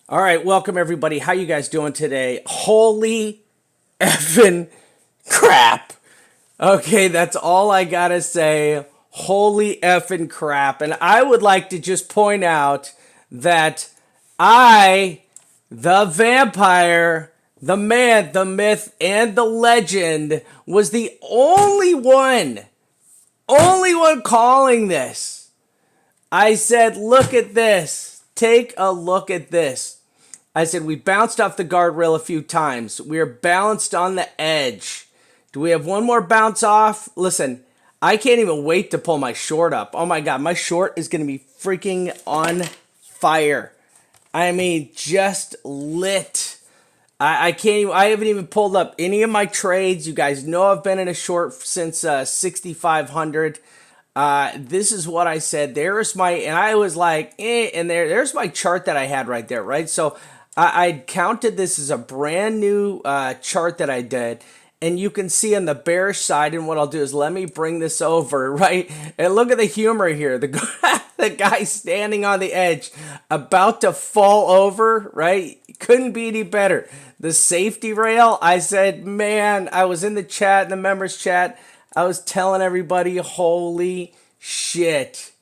All right, welcome everybody. How you guys doing today? Holy effing crap. Okay, that's all I gotta say. Holy effing crap. And I would like to just point out that I, the vampire, the man, the myth, and the legend, was the only one calling this. I said, look at this. Take a look at this. I said, we bounced off the guardrail a few times. We are balanced on the edge. Do we have one more bounce off? Listen, I can't even wait to pull my short up. Oh my God, my short is going to be freaking on fire. I mean, just lit. I can't even, I haven't even pulled up any of my trades. You guys know I've been in a short since 6,500. This is what I said. There's my, and I was like, and there's my chart that I had right there, right? So I counted this as a brand new chart that I did. And you can see on the bearish side, and what I'll do is let me bring this over, right? And look at the humor here. The guy standing on the edge, about to fall over, right? Couldn't be any better. The safety rail, I said, man, I was in the chat, in the members chat. I was telling everybody, holy shit.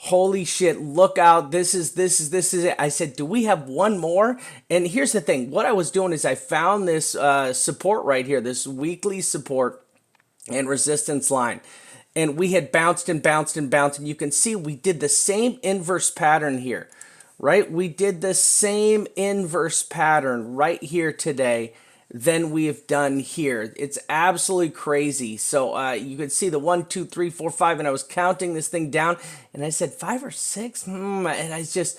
Holy shit, look out. This is it. I said, do we have one more? And here's the thing. What I was doing is I found this support right here, this weekly support and resistance line. And we had bounced and bounced and bounced. And you can see we did the same inverse pattern here, right? We did the same inverse pattern right here today than we've done here. It's absolutely crazy. So you could see the 1, 2, 3, 4, 5, and I was counting this thing down, and I said 5 or 6, and I just,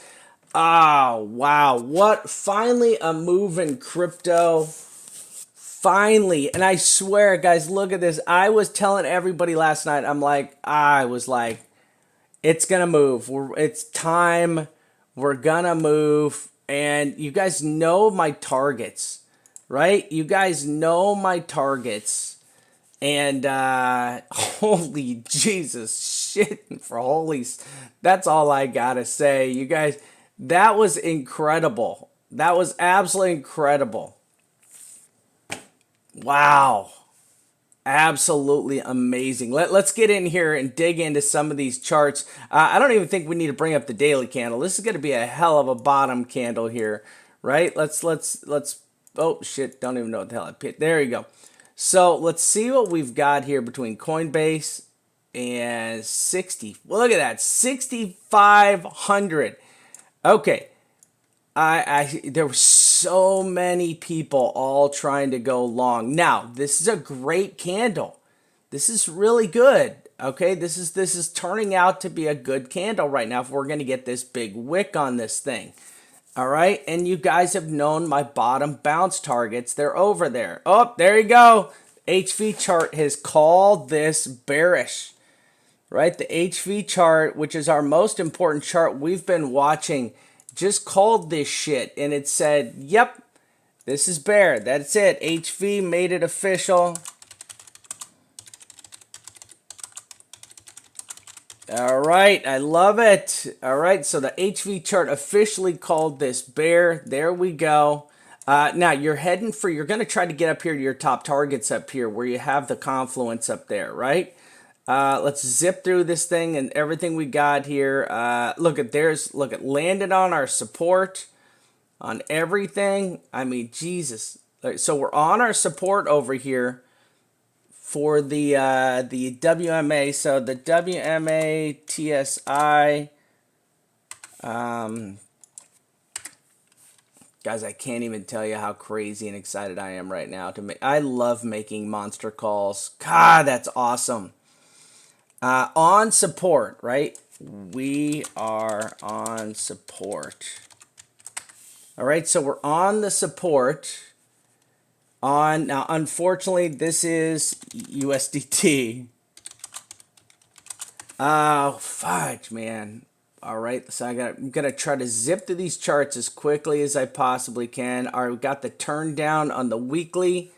oh wow, what? Finally a move in crypto. Finally, and I swear, guys, look at this. I was telling everybody last night. I was like, it's gonna move. It's time. We're gonna move, and you guys know my targets. Right? You guys know my targets. And holy Jesus shit for holy. That's all I gotta say. You guys, that was incredible. That was absolutely incredible. Wow. Absolutely amazing. Let's get in here and dig into some of these charts. I don't even think we need to bring up the daily candle. This is going to be a hell of a bottom candle here, right? Let's oh shit, don't even know what the hell I picked. There you go. So let's see what we've got here between Coinbase and 60. Well, look at that, 6,500. Okay, there were so many people all trying to go long. Now, this is a great candle. This is really good. Okay, this is turning out to be a good candle right now if we're going to get this big wick on this thing. All right, and you guys have known my bottom bounce targets. They're over there. Oh, there you go. HV chart has called this bearish. Right, the HV chart, which is our most important chart we've been watching, just called this shit, and it said, yep, this is bear. That's it. HV made it official. All right, I love it. All right, so the HV chart officially called this bear. There we go. Now you're going to try to get up here to your top targets up here where you have the confluence up there, right? Let's zip through this thing and everything we got here. Look at landed on our support on everything. I mean, Jesus. So we're on our support over here for the WMA. So the WMA TSI. Guys, I can't even tell you how crazy and excited I am right now. I love making monster calls. God, that's awesome. On support, right? We are on support. All right, so we're on the support. Now, unfortunately, this is USDT. Oh, fudge, man. All right, so I'm gonna try to zip through these charts as quickly as I possibly can. All right, we got the turn down on the weekly.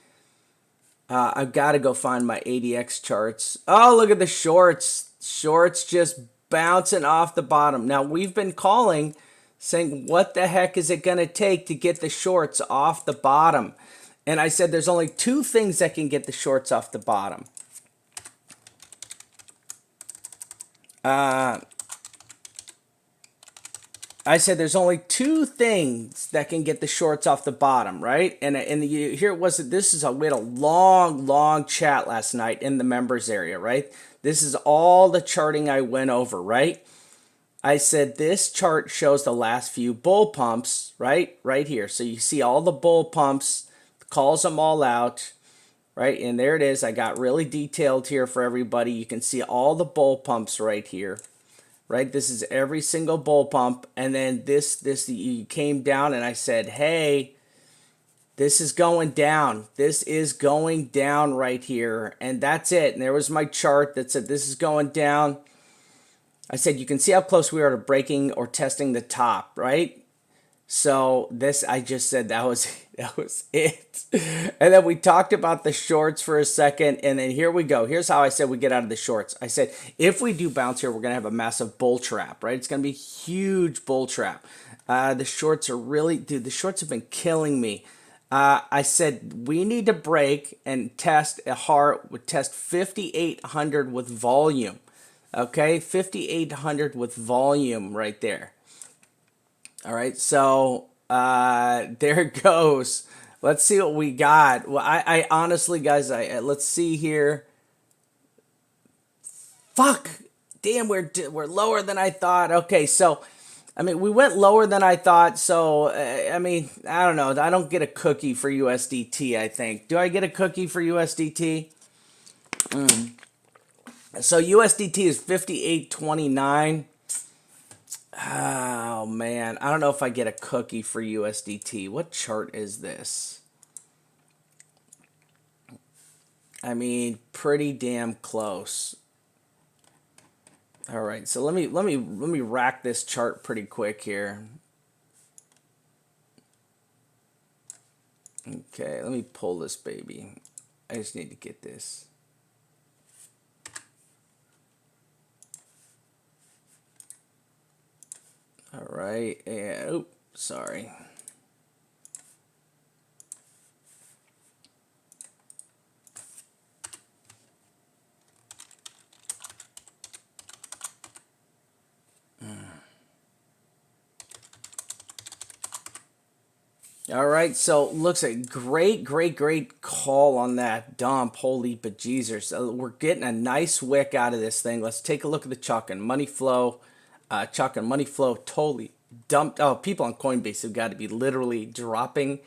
I've got to go find my ADX charts. Oh, look at the shorts. Shorts just bouncing off the bottom. Now, we've been calling saying, what the heck is it going to take to get the shorts off the bottom? And I said, there's only two things that can get the shorts off the bottom. I said there's only two things that can get the shorts off the bottom, right? And here it was. We had a long chat last night in the members area, right? This is all the charting I went over, right? I said this chart shows the last few bull pumps, right? Right here. So you see all the bull pumps, calls them all out, right? And there it is. I got really detailed here for everybody. You can see all the bull pumps right here. Right, this is every single bull pump, and then this you came down, and I said, hey, this is going down. This is going down right here, and that's it. And there was my chart that said this is going down. I said you can see how close we are to breaking or testing the top, right? So I just said that was it. And then we talked about the shorts for a second, and then here we go. Here's how I said we get out of the shorts. I said if we do bounce here, we're gonna have a massive bull trap, right? It's gonna be a huge bull trap. The shorts are really, dude. The shorts have been killing me. I said we need to break and test 5,800 with volume. Okay, 5,800 with volume right there. All right, so there it goes. Let's see what we got. Well, I honestly, guys, let's see here. Fuck, damn, we're lower than I thought. Okay, so I mean, we went lower than I thought. So I mean, I don't know. I don't get a cookie for USDT. I think. Do I get a cookie for USDT? So USDT is 58.29. Oh, man. I don't know if I get a cookie for USDT. What chart is this? I mean, pretty damn close. All right, so let me rack this chart pretty quick here. Okay, let me pull this baby. I just need to get this. All right, and oops, sorry. All right, so looks like great call on that dump. Holy bejesus. We're getting a nice wick out of this thing. Let's take a look at the Chuck and money flow. Chuck and money flow totally dumped. Oh, people on Coinbase have got to be literally dropping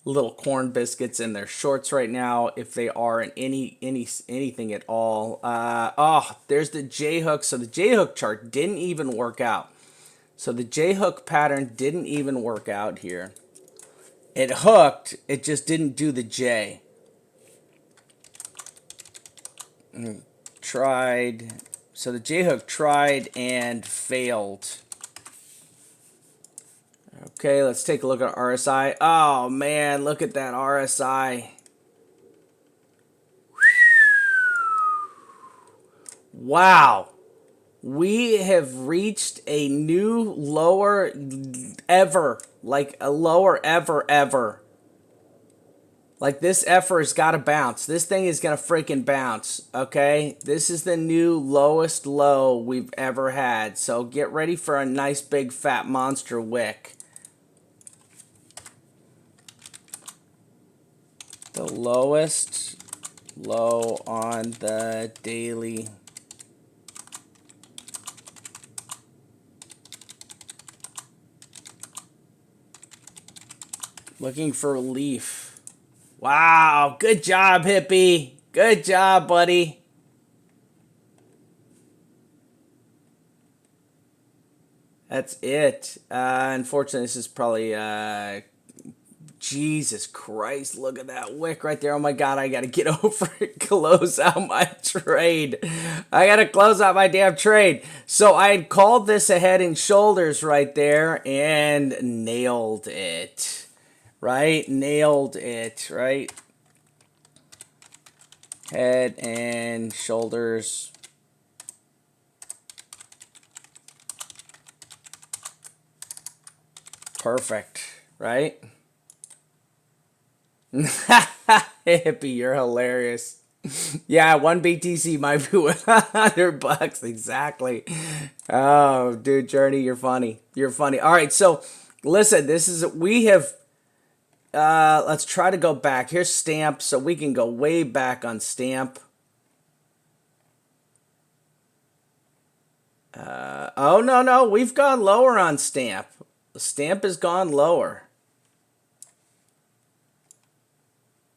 little corn biscuits in their shorts right now if they are in anything at all. Oh, there's the J hook. So the J hook chart didn't even work out. So the J hook pattern didn't even work out here. It hooked, it just didn't do the J. Tried. So the J hook tried and failed. Okay, let's take a look at RSI. Oh man, look at that RSI. Wow. We have reached a new lower ever. Like a lower ever. Like this effer has got to bounce. This thing is going to freaking bounce. Okay. This is the new lowest low we've ever had. So get ready for a nice big fat monster wick. The lowest low on the daily. Looking for relief. Wow. Good job, hippie. Good job, buddy. That's it. Unfortunately, this is probably... Jesus Christ, look at that wick right there. Oh my God, I got to get over it. Close out my trade. I got to close out my damn trade. So I had called this a head and shoulders right there and nailed it. Right? Nailed it, right? Head and shoulders. Perfect, right? Hippie, you're hilarious. Yeah, one BTC might be $100. Exactly. Oh, dude, Journey, you're funny. You're funny. All right, so listen, this is we have. Let's try to go back. Here's Stamp, so we can go way back on Stamp. Oh no, we've gone lower on Stamp. Stamp has gone lower.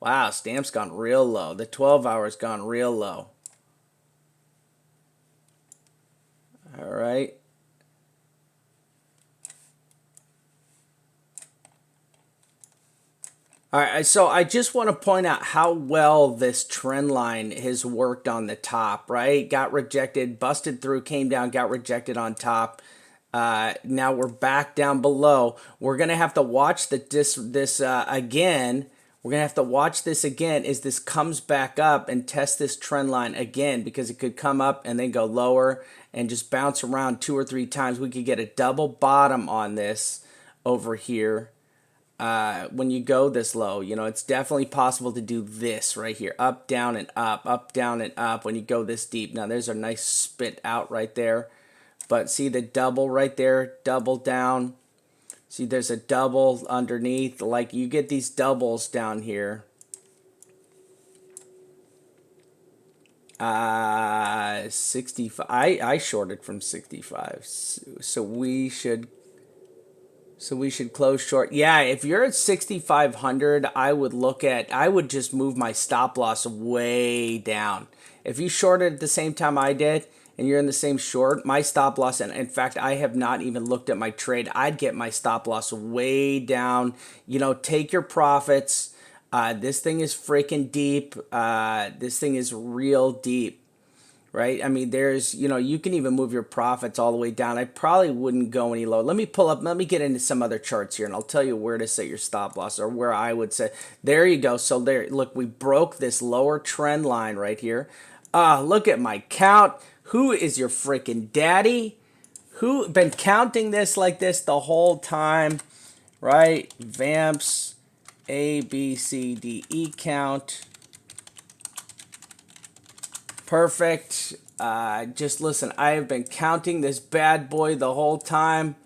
Wow, Stamp's gone real low. The 12 hour's gone real low. All right. All right, so I just want to point out how well this trend line has worked on the top, right? Got rejected, busted through, came down, got rejected on top. Now we're back down below. We're gonna have to watch this again. We're gonna have to watch this again as this comes back up and test this trend line again, because it could come up and then go lower and just bounce around 2 or 3 times. We could get a double bottom on this over here. When you go this low, you know, it's definitely possible to do this right here. Up, down, and up, down, and up when you go this deep. Now, there's a nice spit out right there. But see the double right there, double down. See, there's a double underneath. Like, you get these doubles down here. 65. I shorted from 65. So we should close short. Yeah, if you're at 6,500, I would just move my stop loss way down. If you shorted at the same time I did and you're in the same short, my stop loss, and in fact, I have not even looked at my trade, I'd get my stop loss way down. You know, take your profits. This thing is freaking deep. This thing is real deep. Right? I mean, there's, you know, you can even move your profits all the way down. I probably wouldn't go any lower. Let me get into some other charts here, and I'll tell you where to set your stop loss, or where I would say. There you go. So there, look, we broke this lower trend line right here. Look at my count. Who is your freaking daddy? Who been counting this like this the whole time, right? VAMPs, A, B, C, D, E count. Perfect. Just listen, I have been counting this bad boy the whole time.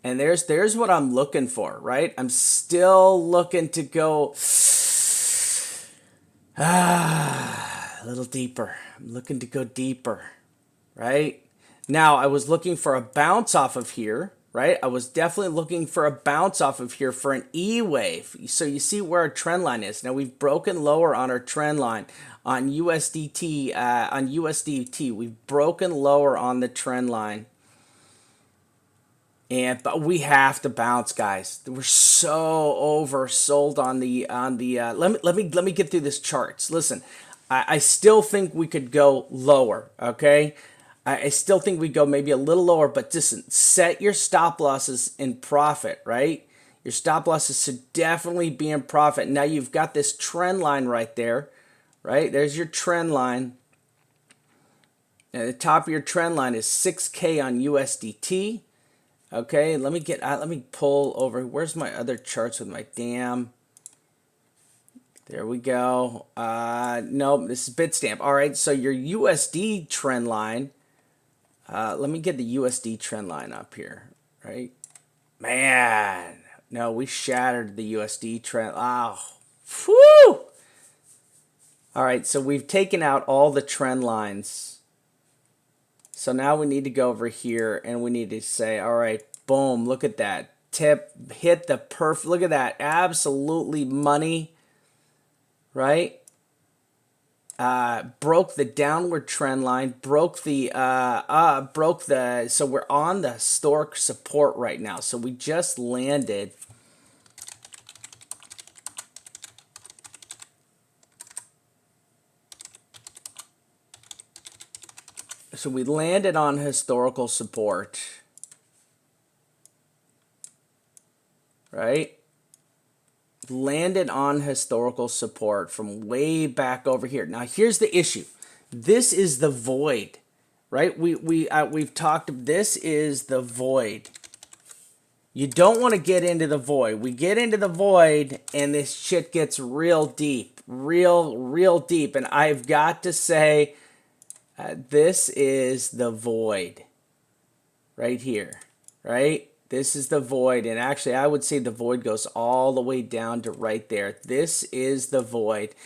And there's what I'm looking for, right? I'm still looking to go a little deeper. I'm looking to go deeper, right? Now, I was looking for a bounce off of here, right? I was definitely looking for a bounce off of here for an E wave. So you see where our trend line is. Now, we've broken lower on our trend line. On USDT, we've broken lower on the trend line. But we have to bounce, guys. We're so oversold on the let me get through this charts. Listen, I still think we could go lower, okay? I still think we go maybe a little lower, but listen, set your stop losses in profit, right? Your stop losses should definitely be in profit. Now you've got this trend line right there, right? There's your trend line. And the top of your trend line is 6K on USDT. Okay, let me pull over. Where's my other charts with my damn? There we go. Nope, this is Bitstamp. All right, so your USD trend line. Let me get the USD trend line up here, right? Man, no, we shattered the USD trend. Oh, whew! All right, so we've taken out all the trend lines. So now we need to go over here and we need to say, all right, boom, look at that. Tip, hit the perf, look at that. Absolutely money, right? Broke the downward trend line, so we're on the historic support right now. So we just landed. So we landed on historical support, right? Landed on historical support from way back over here. Now here's the issue. This is the void, right? We've talked. This is the void. You don't want to get into the void. We get into the void and this shit gets real deep. Real deep. And I've got to say, this is the void. Right here. Right? This is the void. And actually, I would say the void goes all the way down to right there. This is the void.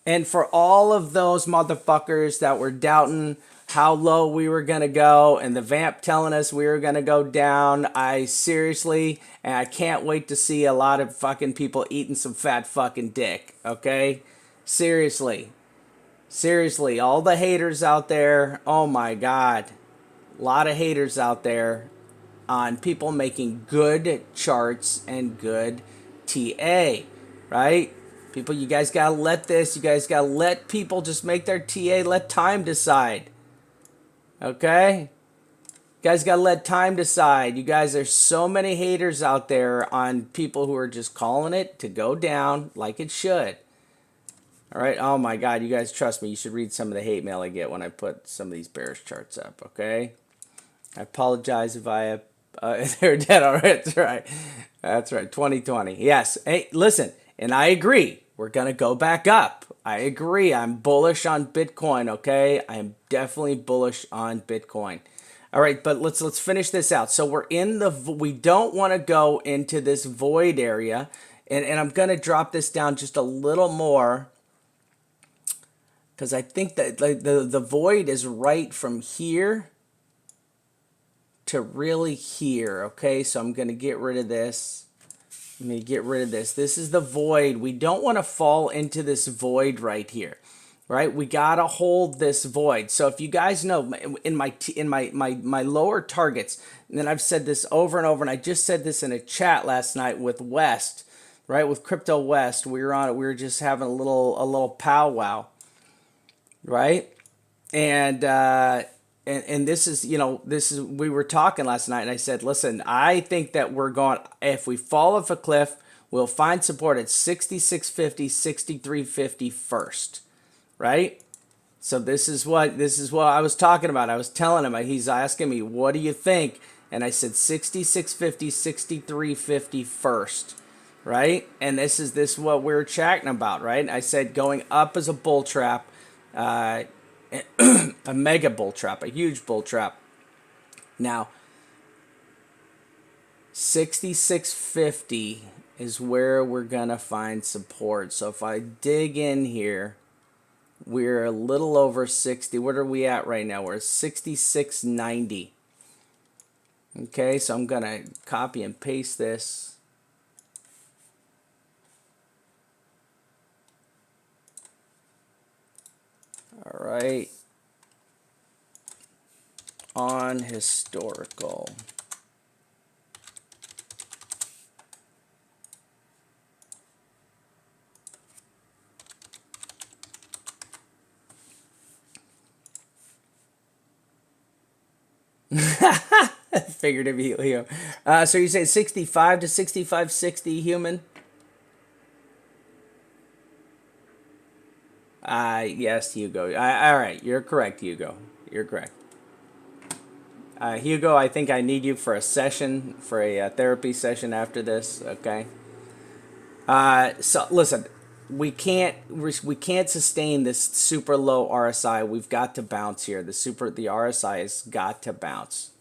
And for all of those motherfuckers that were doubting how low we were going to go and the VAMP telling us we were going to go down, I seriously, and I can't wait to see a lot of fucking people eating some fat fucking dick, okay? Seriously. Seriously, all the haters out there, oh my God. A lot of haters out there on people making good charts and good TA, right? People, you guys gotta let this, you guys gotta let people just make their TA, let time decide. Okay? You guys gotta let time decide. You guys, there's so many haters out there on people who are just calling it to go down like it should. All right? Oh my God, you guys trust me. You should read some of the hate mail I get when I put some of these bearish charts up, okay? I apologize if I have they're dead already. That's right. That's right. 2020. Yes. Hey, listen, and I agree. We're gonna go back up. I agree. I'm bullish on Bitcoin. Okay, I am definitely bullish on Bitcoin. All right, but let's finish this out. So we're in the. We don't want to go into this void area, and I'm gonna drop this down just a little more because I think that like the void is right from here to really here. Okay, so I'm gonna get rid of this. Let me get rid of this. This is the void. We don't want to fall into this void right here, right? We gotta hold this void. So if you guys know, in my lower targets, and I've said this over and over, and I just said this in a chat last night with West, right? With Crypto West, we were on it. We were just having a little powwow, right? And and this is, you know, this is, we were talking last night and I said, listen, I think that we're going, if we fall off a cliff, we'll find support at 66.50, 63.50 first, right? So this is what I was talking about. I was telling him, he's asking me, what do you think? And I said 66.50, 63.50 first, right? And this is what we were chatting about, right? I said going up as a bull trap, a mega bull trap, a huge bull trap. Now, 66.50 is where we're gonna find support. So if I dig in here, we're a little over 60. What are we at right now? We're at 66.90. Okay, so I'm gonna copy and paste this. All right. On historical. Figured it'd be Leo. So you say 65 to 65.60 human? Yes, Hugo. All right, you're correct, Hugo. You're correct. Hugo, I think I need you for a session, for a therapy session after this. Okay. So listen, we can't sustain this super low RSI. We've got to bounce here. The RSI has got to bounce.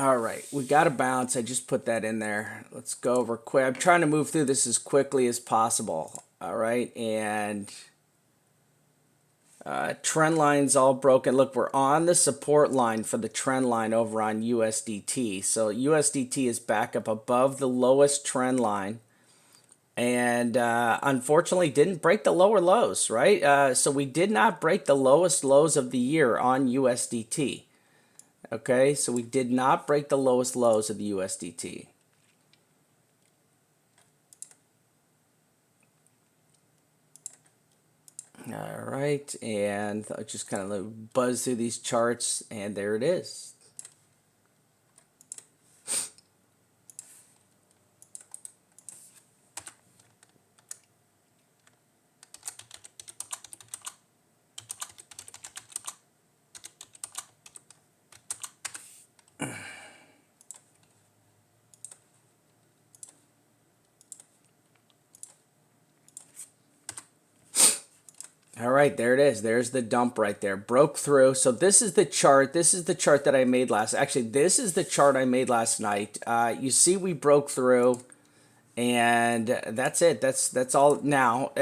All right, we got to bounce. I just put that in there. Let's go over quick. I'm trying to move through this as quickly as possible. All right, and trend line's all broken. Look, we're on the support line for the trend line over on USDT. So USDT is back up above the lowest trend line. And unfortunately didn't break the lower lows, right? So we did not break the lowest lows of the year on USDT. Okay, so we did not break the lowest lows of the USDT. All right, and I just kind of buzz through these charts, and there it is. All right, there it is. There's the dump right there. Broke through. So this is the chart. This is the chart that I made last. Actually, this is the chart I made last night. You see, we broke through, and that's it. That's all. Now,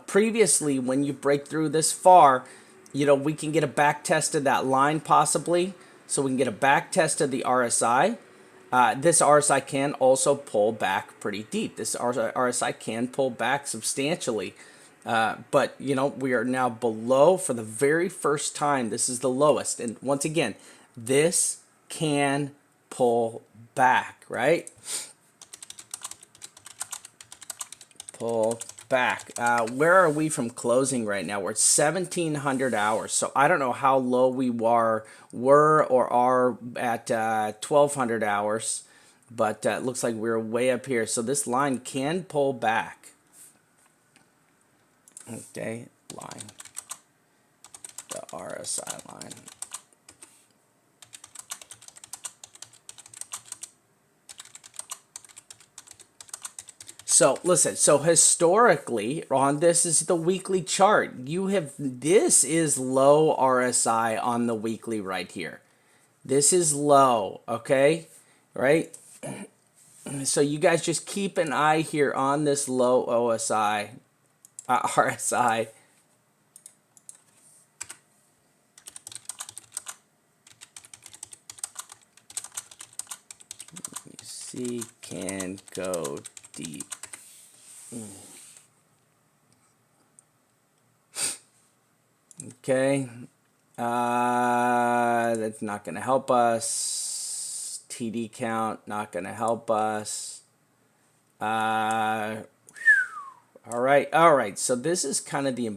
previously, when you break through this far, you know, we can get a back test of that line possibly. So we can get a back test of the RSI. This RSI can also pull back pretty deep. This RSI can pull back substantially. But, you know, we are now below for the very first time. This is the lowest. And once again, this can pull back, right? Pull back. Where are we from closing right now? We're at 1,700 hours. So I don't know how low we were or are at 1,200 hours. But it looks like we're way up here. So this line can pull back. Okay, line, the RSI line. So listen, so historically, Ron, this is the weekly chart. This is low RSI on the weekly right here. This is low, okay? Right? So you guys just keep an eye here on this low OSI. RSI. You see, can go deep. Okay. That's not going to help us. TD count, not going to help us. All right. So this is kind of the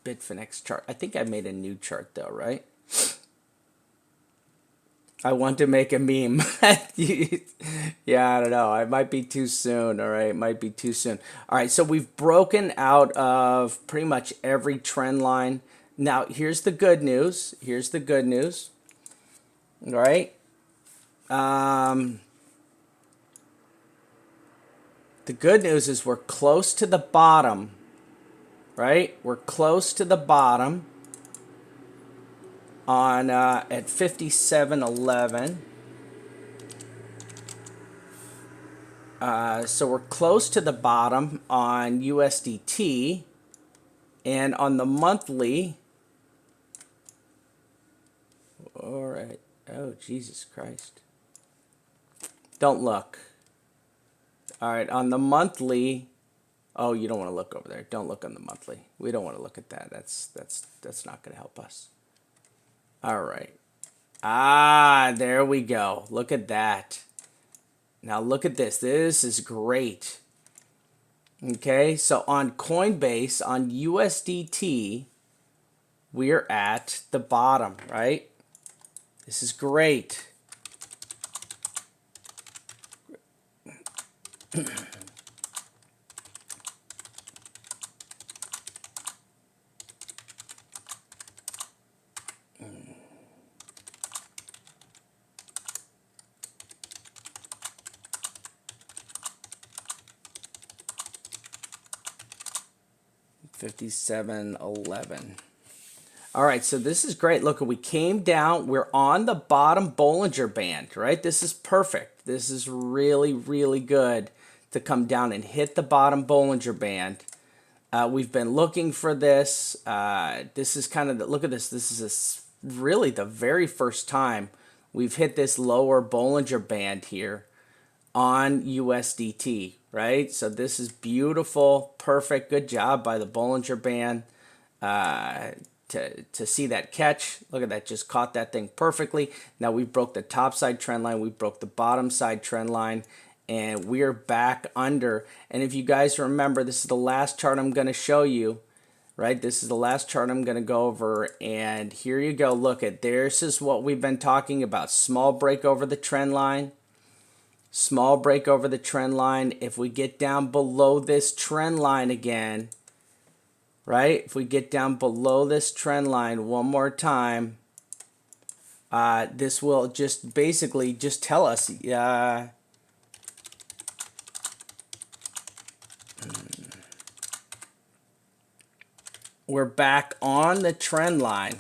Bitfinex chart. I think I made a new chart though, right? I want to make a meme. Yeah, I don't know. It might be too soon. All right, it might be too soon. All right, so we've broken out of pretty much every trend line. Now, here's the good news. Here's the good news. All right. The good news is we're close to the bottom, right? We're close to the bottom on at 57.11. So we're close to the bottom on USDT, and on the monthly. All right. Oh, Jesus Christ. Don't look. All right, on the monthly. Oh, you don't want to look over there. Don't look on the monthly. We don't want to look at that. That's not going to help us. All right. There we go. Look at that. Now look at this. This is great. Okay, so on Coinbase, on USDT, we're at the bottom, right? This is great. 57.11. All right, so this is great. Look, we came down. We're on the bottom Bollinger Band, right? This is perfect. This is really, really good to come down and hit the bottom Bollinger Band. We've been looking for this. This is kind of the, look at this. This is really the very first time we've hit this lower Bollinger Band here on USDT, right? So this is beautiful, perfect, good job by the Bollinger Band to see that catch. Look at that, just caught that thing perfectly. Now we broke the top side trend line, we broke the bottom side trend line, and we're back under. And if you guys remember, this is the last chart I'm going to show you, right? This is the last chart I'm going to go over, and here you go. Look at this is what we've been talking about. Small break over the trend line. Small break over the trend line. If we get down below this trend line again, right? If we get down below this trend line one more time, this will just basically just tell us, We're back on the trend line.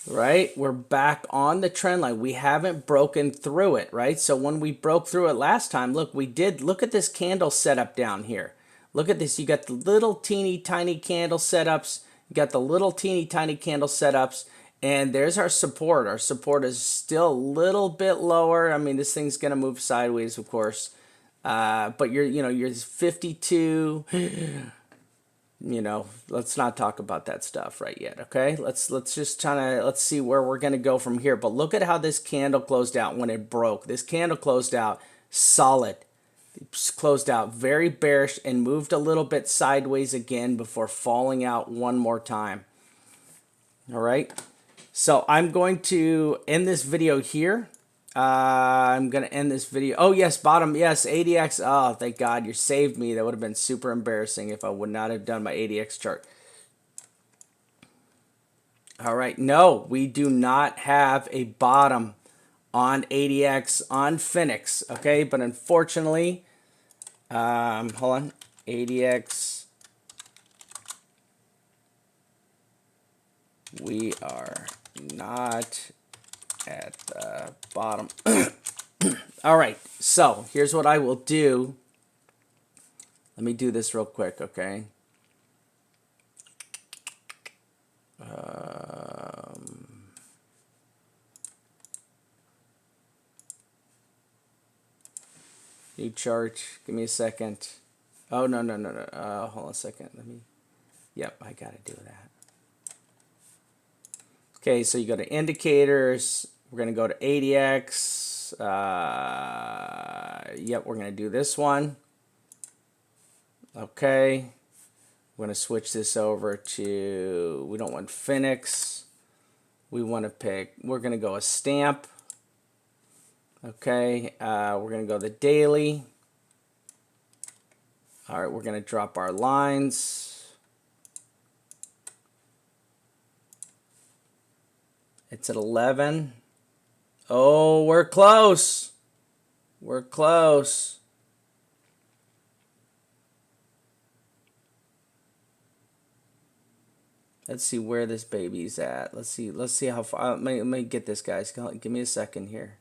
Right? We're back on the trend line. We haven't broken through it, right? So when we broke through it last time, look, we did. Look at this candle setup down here. Look at this. You got the little teeny tiny candle setups. You got the little teeny tiny candle setups. And there's our support. Our support is still a little bit lower. I mean, this thing's going to move sideways, of course. But you're 52. Let's not talk about that stuff right yet, okay? Let's just let's see where we're going to go from here. But look at how this candle closed out when it broke. This candle closed out solid. It closed out very bearish and moved a little bit sideways again before falling out one more time. All right? So I'm going to end this video here. I'm going to end this video. Oh, yes, bottom. Yes, ADX. Oh, thank God you saved me. That would have been super embarrassing if I would not have done my ADX chart. All right. No, we do not have a bottom on ADX on Phoenix. Okay, but unfortunately, hold on. ADX. We are not at the bottom. All right, so here's what I will do. Let me do this real quick, okay? New chart. Give me a second. Oh, no. Hold on a second. Yep, I got to do that. Okay, so you go to indicators. We're going to go to ADX. Yep, we're going to do this one. Okay. We're going to switch this over to, we don't want Phoenix. We want to pick, we're going to go a stamp. Okay, we're going to go the daily. All right, we're going to drop our lines. It's at 11. Oh, we're close. We're close. Let's see where this baby's at. Let's see how far. Let me get this, guys. Give me a second here.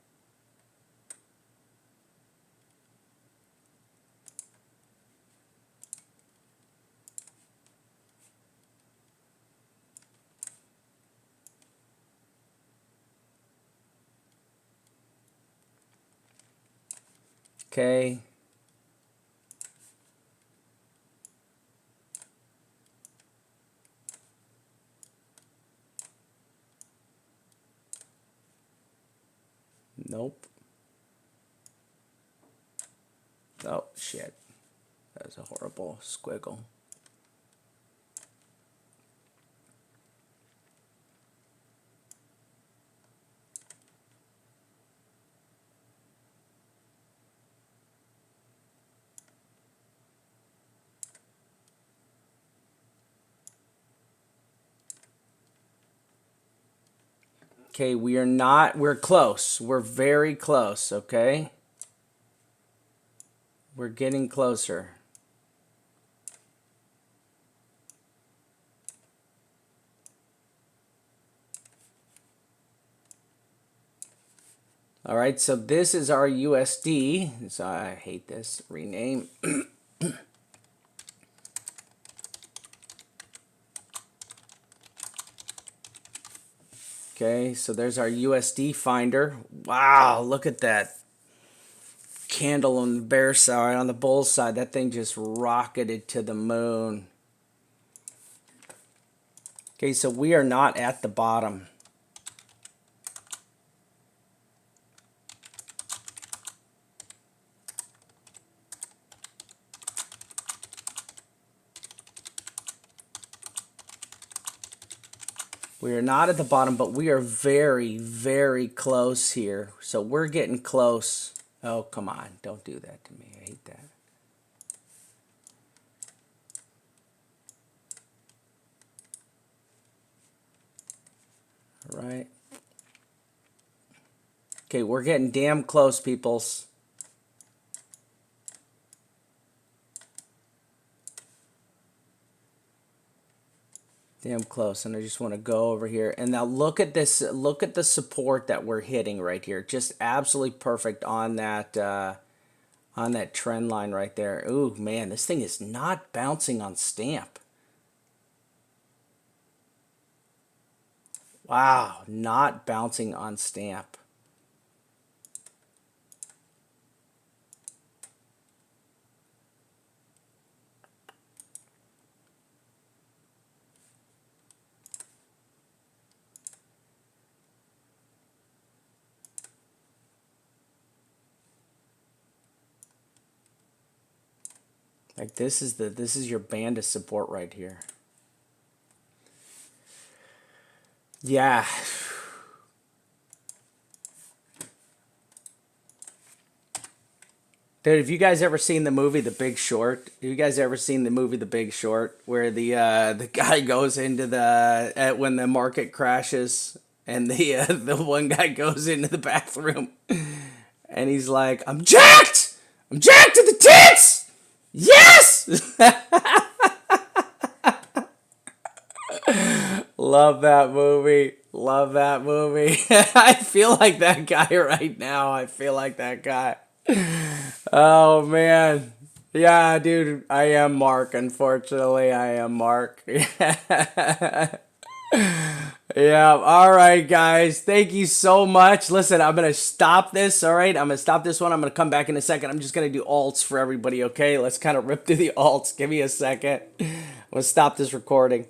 Okay. Nope. Oh, shit. That was a horrible squiggle. Okay, we're close. We're very close, okay? We're getting closer. All right, so this is our USD. So I hate this. Rename. Okay, so there's our USD finder. Wow, look at that candle on the bear side. On the bull side, that thing just rocketed to the moon. Okay, so we are not at the bottom. We are not at the bottom, but we are very, very close here. So we're getting close. Oh, come on. Don't do that to me. I hate that. All right. Okay, we're getting damn close, peoples. damn close. And I just want to go over here. And now look at this. Look at the support that we're hitting right here. Just absolutely perfect on that trend line right there. Ooh, man, this thing is not bouncing on stamp. Wow, not bouncing on stamp. Like this is your band of support right here. Yeah. Dude, have you guys ever seen the movie The Big Short? Have you guys ever seen the movie The Big Short, where the guy goes into the when the market crashes, and the one guy goes into the bathroom, and he's like, "I'm jacked! I'm jacked to the tits! Yes!" Love that movie. Love that movie. I feel like that guy right now. I feel like that guy. Oh man. Yeah, dude, I am Mark. Unfortunately, I am Mark. Yeah, all right, guys. Thank you so much. Listen, I'm going to stop this, all right? I'm going to stop this one. I'm going to come back in a second. I'm just going to do alts for everybody, okay? Let's kind of rip through the alts. Give me a second. I'm going to stop this recording.